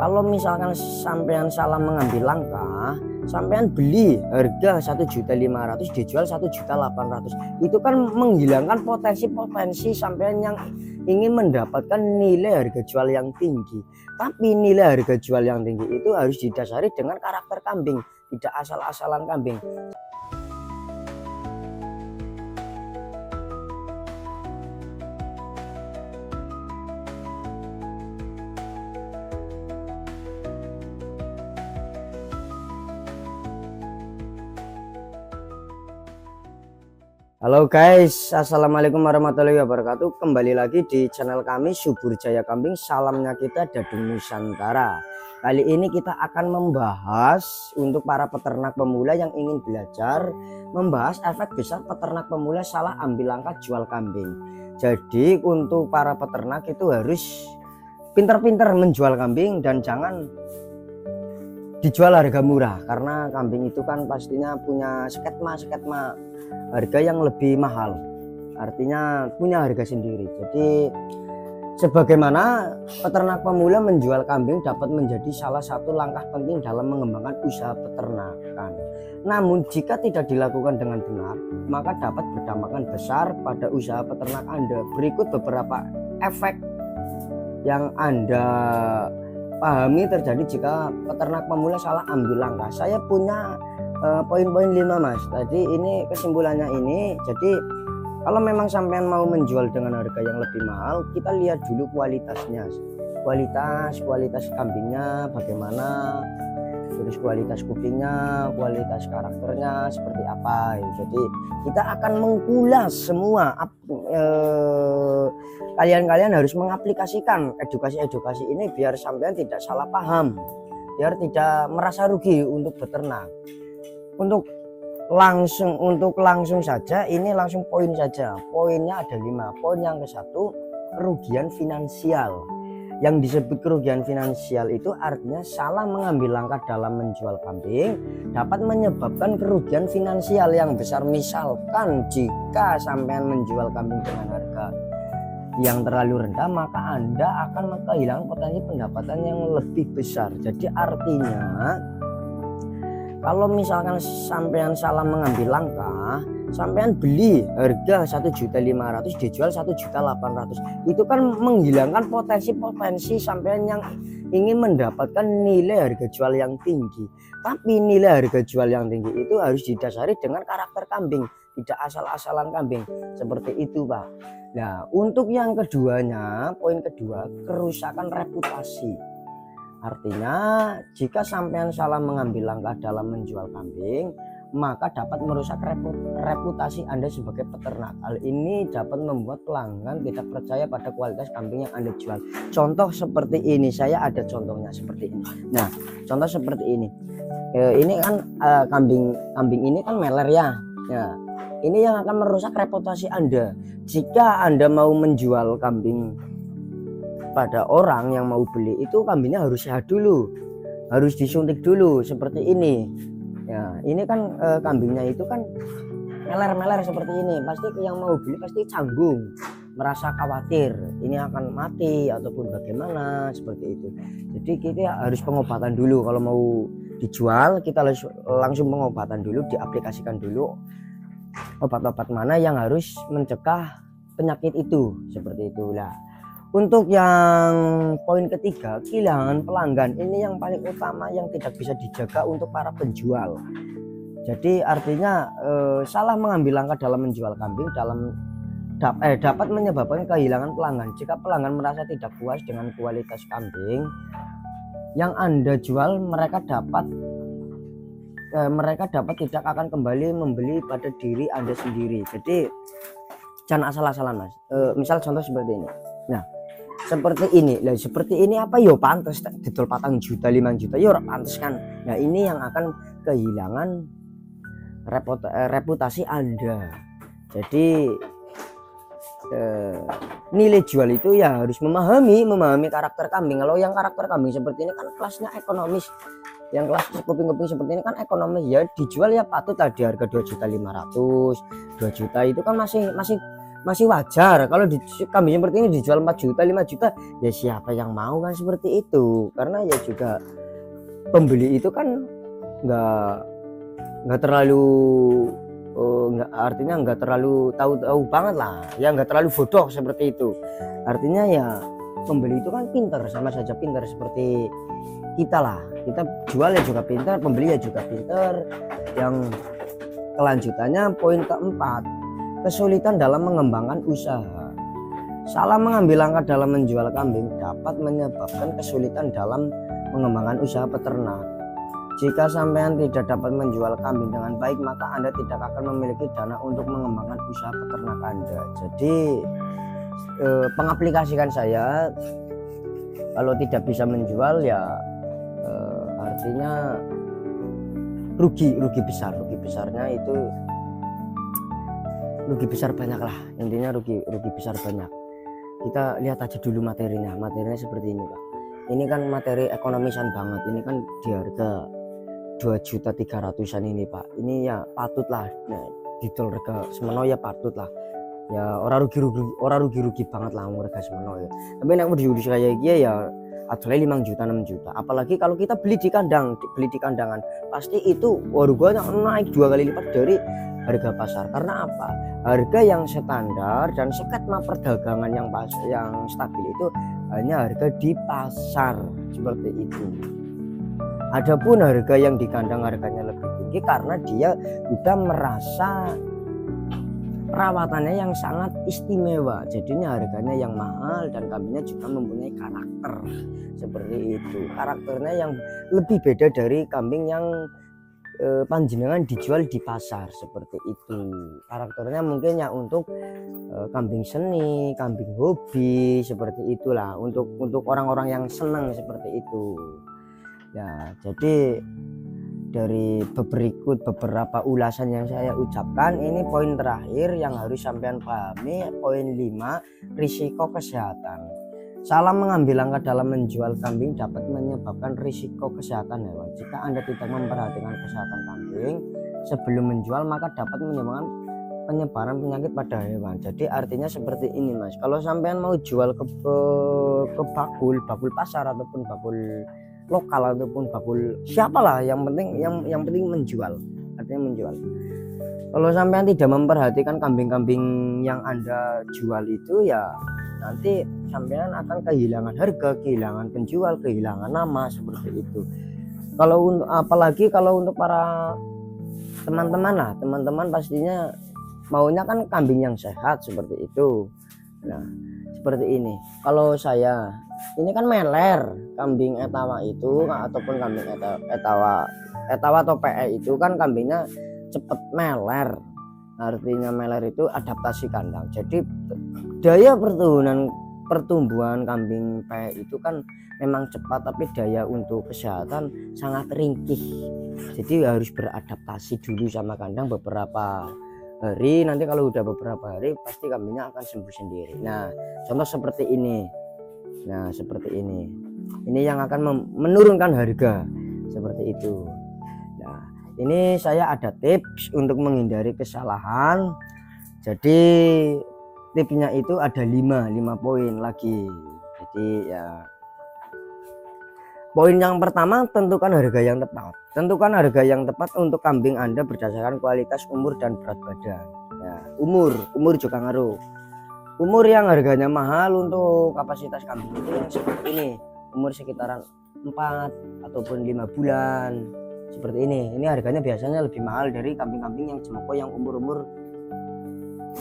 Kalau misalkan sampean salah mengambil langkah, sampean beli harga 1.500.000 dijual 1.800.000, itu kan menghilangkan potensi-potensi sampean yang ingin mendapatkan nilai harga jual yang tinggi. Tapi nilai harga jual yang tinggi itu harus didasari dengan karakter kambing, tidak asal-asalan kambing. Halo guys, assalamualaikum warahmatullahi wabarakatuh. Kembali lagi di channel kami Subur Jaya Kambing. Salamnya kita Dadung Nusantara. Kali ini kita akan membahas untuk para peternak pemula yang ingin belajar, membahas efek besar peternak pemula salah ambil langkah jual kambing. Jadi untuk para peternak itu harus pinter-pinter menjual kambing dan jangan dijual harga murah, karena kambing itu kan pastinya punya skema harga yang lebih mahal, artinya punya harga sendiri. Jadi sebagaimana peternak pemula menjual kambing dapat menjadi salah satu langkah penting dalam mengembangkan usaha peternakan. Namun jika tidak dilakukan dengan benar, maka dapat berdampak besar pada usaha peternak Anda. Berikut beberapa efek yang Anda pahami terjadi jika peternak pemula salah ambil langkah. Saya punya poin-poin 5 mas. Tadi ini kesimpulannya ini. Jadi kalau memang sampean mau menjual dengan harga yang lebih mahal, kita lihat dulu kualitasnya, kualitas kambingnya bagaimana, terus kualitas kupingnya, kualitas karakternya seperti apa. Jadi kita akan mengulas semua. Kalian harus mengaplikasikan edukasi ini biar sampean tidak salah paham, biar tidak merasa rugi untuk beternak. Untuk langsung saja, ini langsung poin saja. Poinnya ada 5. Poin yang ke-1, kerugian finansial. Yang disebut kerugian finansial itu artinya salah mengambil langkah dalam menjual kambing dapat menyebabkan kerugian finansial yang besar. Misalkan jika sampean menjual kambing dengan harga yang terlalu rendah, maka Anda akan kehilangan potensi pendapatan yang lebih besar. Jadi artinya kalau misalkan sampean salah mengambil langkah, sampean beli harga 1.500.000 dijual 1.800.000, itu kan menghilangkan potensi-potensi sampean yang ingin mendapatkan nilai harga jual yang tinggi. Tapi nilai harga jual yang tinggi itu harus didasari dengan karakter kambing, tidak asal-asalan kambing. Seperti itu Pak. Nah untuk yang keduanya, poin kedua, kerusakan reputasi. Artinya jika sampean salah mengambil langkah dalam menjual kambing, maka dapat merusak reputasi Anda sebagai peternak. Hal ini dapat membuat pelanggan tidak percaya pada kualitas kambing yang Anda jual. Contoh seperti ini, saya ada contohnya seperti ini. Nah contoh seperti ini, ini kan kambing ini kan meler ya. Nah ini yang akan merusak reputasi Anda. Jika Anda mau menjual kambing pada orang yang mau beli, itu kambingnya harus sehat dulu, harus disuntik dulu seperti ini ya. Ini kan kambingnya itu kan meler-meler seperti ini, pasti yang mau beli pasti canggung, merasa khawatir ini akan mati ataupun bagaimana seperti itu. Jadi kita harus pengobatan dulu. Kalau mau dijual kita langsung pengobatan dulu, diaplikasikan dulu obat-obat mana yang harus mencegah penyakit itu, seperti itulah. Untuk yang poin ketiga, kehilangan pelanggan. Ini yang paling utama yang tidak bisa dijaga untuk para penjual. Jadi artinya salah mengambil langkah dalam menjual kambing dapat menyebabkan kehilangan pelanggan. Jika pelanggan merasa tidak puas dengan kualitas kambing yang Anda jual, mereka dapat tidak akan kembali membeli pada diri Anda sendiri. Jadi jangan asal-asalan mas. Misal contoh seperti ini. Nah seperti ini apa yo pantas didol 4 juta 5 juta yo pantas kan. Nah ini yang akan kehilangan reputasi Anda. Jadi nilai jual itu ya harus memahami karakter kambing. Kalau yang karakter kambing seperti ini kan kelasnya ekonomis, yang kelas kuping-kuping seperti ini kan ekonomis, ya dijual ya patut lah di harga 2.500.000 2 juta itu kan masih masih wajar. Kalau kambing seperti ini dijual 4 juta 5 juta ya siapa yang mau kan seperti itu, karena ya juga pembeli itu kan nggak terlalu artinya nggak terlalu tahu banget lah ya, nggak terlalu bodoh seperti itu. Artinya ya pembeli itu kan pintar, sama saja pintar seperti kita lah, kita jual ya juga pintar, pembeli ya juga pintar. Yang kelanjutannya poin keempat, kesulitan dalam mengembangkan usaha. Salah mengambil langkah dalam menjual kambing dapat menyebabkan kesulitan dalam mengembangkan usaha peternak. Jika sampean tidak dapat menjual kambing dengan baik, maka Anda tidak akan memiliki dana untuk mengembangkan usaha peternak Anda. Jadi pengaplikasikan saya, kalau tidak bisa menjual ya artinya rugi besarnya itu rugi besar banyak lah, intinya rugi besar banyak. Kita lihat aja dulu materinya seperti ini Pak. Ini kan materi ekonomisan banget, ini kan di harga 2.300.000 ini Pak. Ini ya patut lah, nah, didol harga semeno ya patut lah ya, orang rugi banget lah harga semeno ya. Tapi nek di kayak gini ya adolnya 5 juta 6 juta, apalagi kalau kita beli di kandangan pasti itu harganya naik 2 kali lipat dari harga pasar. Karena apa? Harga yang standar dan skema perdagangan yang stabil itu hanya harga di pasar seperti itu. Adapun harga yang di kandang harganya lebih tinggi karena dia udah merasa perawatannya yang sangat istimewa, jadinya harganya yang mahal, dan kambingnya juga mempunyai karakter seperti itu. Karakternya yang lebih beda dari kambing yang panjenengan dijual di pasar seperti itu. Karakternya mungkin ya untuk kambing seni, kambing hobi seperti itulah, untuk orang-orang yang senang seperti itu. Ya, jadi dari berikut beberapa ulasan yang saya ucapkan, ini poin terakhir yang harus sampean pahami, poin 5, risiko kesehatan. Salah mengambil langkah dalam menjual kambing dapat menyebabkan risiko kesehatan hewan. Jika Anda tidak memperhatikan kesehatan kambing sebelum menjual, maka dapat menyebabkan penyebaran penyakit pada hewan. Jadi artinya seperti ini Mas, kalau sampean mau jual ke bakul pasar ataupun bakul lokal ataupun bakul siapalah, yang penting menjual, artinya menjual. Kalau sampean tidak memperhatikan kambing-kambing yang Anda jual itu ya nanti sampean akan kehilangan harga, kehilangan penjual, kehilangan nama seperti itu. Apalagi kalau untuk para teman-teman pastinya maunya kan kambing yang sehat seperti itu. Nah, seperti ini. Kalau saya ini kan meler, kambing etawa itu ataupun kambing etawa atau PE itu kan kambingnya cepet meler. Artinya meler itu adaptasi kandang. Jadi daya pertumbuhan kambing PE itu kan memang cepat, tapi daya untuk kesehatan sangat ringkih. Jadi harus beradaptasi dulu sama kandang beberapa hari. Nanti kalau udah beberapa hari pasti kambingnya akan sembuh sendiri. Nah, contoh seperti ini. Nah, seperti ini. Ini yang akan menurunkan harga seperti itu. Nah, ini saya ada tips untuk menghindari kesalahan. Jadi tipsnya itu ada 5 poin lagi. Jadi ya, poin yang pertama, tentukan harga yang tepat. Tentukan harga yang tepat untuk kambing Anda berdasarkan kualitas, umur, dan berat badan. Ya, umur juga ngaruh. Umur yang harganya mahal untuk kapasitas kambing itu yang seperti ini, umur sekitaran 4 ataupun 5 bulan seperti ini. Ini harganya biasanya lebih mahal dari kambing-kambing yang jemoko yang umur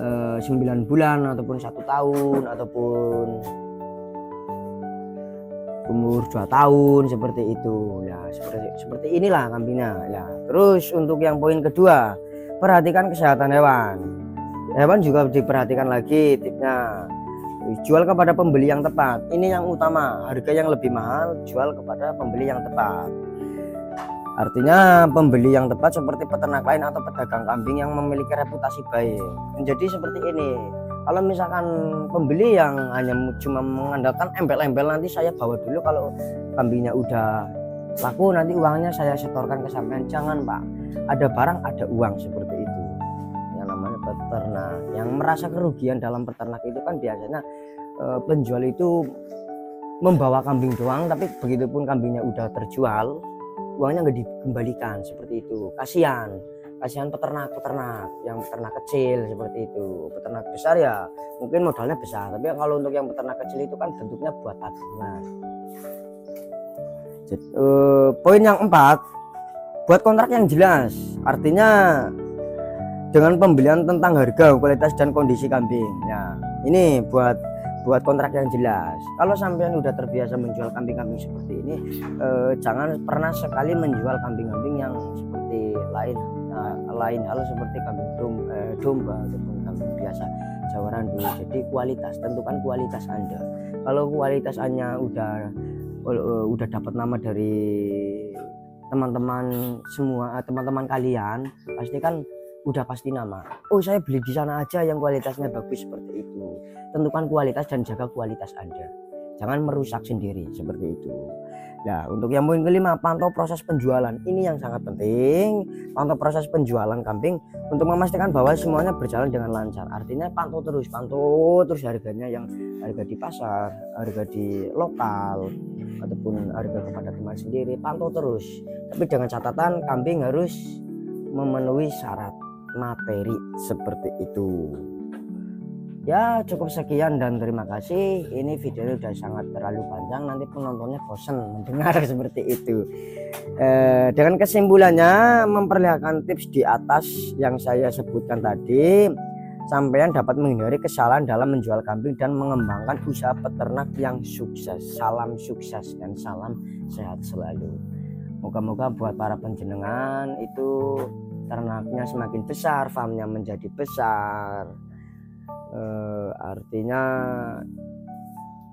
9 bulan ataupun 1 tahun ataupun umur 2 tahun seperti itu. Ya, seperti inilah kambingnya. Ya, terus untuk yang poin kedua, perhatikan kesehatan hewan. Hewan juga diperhatikan lagi tipsnya. Jual kepada pembeli yang tepat. Ini yang utama. Harga yang lebih mahal, jual kepada pembeli yang tepat. Artinya pembeli yang tepat seperti peternak lain atau pedagang kambing yang memiliki reputasi baik. Menjadi seperti ini. Kalau misalkan pembeli yang hanya cuma mengandalkan embel-embel, nanti saya bawa dulu, kalau kambingnya udah laku nanti uangnya saya setorkan ke sampean. Jangan Pak, ada barang ada uang seperti itu. Yang namanya peternak. Yang merasa kerugian dalam peternak itu kan biasanya penjual itu membawa kambing doang, tapi begitupun kambingnya udah terjual, uangnya nggak dikembalikan, seperti itu. Kasihan peternak yang peternak kecil seperti itu. Peternak besar ya mungkin modalnya besar, tapi kalau untuk yang peternak kecil itu kan bentuknya buat tabungan. Poin yang 4, buat kontrak yang jelas, artinya dengan pembelian tentang harga, kualitas dan kondisi kambing. Ya, ini buat kontrak yang jelas. Kalau sampean udah terbiasa menjual kambing-kambing seperti ini, jangan pernah sekali menjual kambing-kambing yang seperti lain hal seperti kambing domba ataupun kambing biasa Jawa Randu. Jadi tentukan kualitas Anda. Kalau kualitas Anda udah dapat nama dari teman-teman semua, teman-teman kalian pasti nama. Oh, saya beli di sana aja yang kualitasnya bagus, seperti itu. Tentukan kualitas dan jaga kualitas Anda. Jangan merusak sendiri, seperti itu. Nah, untuk yang poin kelima, pantau proses penjualan. Ini yang sangat penting. Pantau proses penjualan kambing untuk memastikan bahwa semuanya berjalan dengan lancar. Artinya pantau terus harganya, yang harga di pasar, harga di lokal, ataupun harga kepada teman sendiri. Pantau terus. Tapi dengan catatan kambing harus memenuhi syarat materi, seperti itu. Ya, cukup sekian dan terima kasih. Ini videonya udah sangat terlalu panjang, nanti penontonnya bosan mendengar seperti itu. Dengan kesimpulannya, memperlihatkan tips di atas yang saya sebutkan tadi, sampean dapat menghindari kesalahan dalam menjual kambing dan mengembangkan usaha peternak yang sukses. Salam sukses dan salam sehat selalu. Moga-moga buat para penjenengan itu ternaknya semakin besar, farmnya menjadi besar, artinya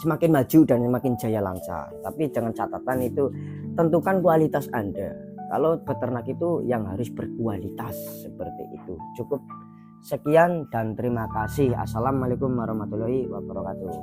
semakin maju dan semakin jaya lancar. Tapi dengan catatan itu, tentukan kualitas Anda. Kalau peternak itu yang harus berkualitas, seperti itu. Cukup sekian dan terima kasih. Assalamualaikum warahmatullahi wabarakatuh.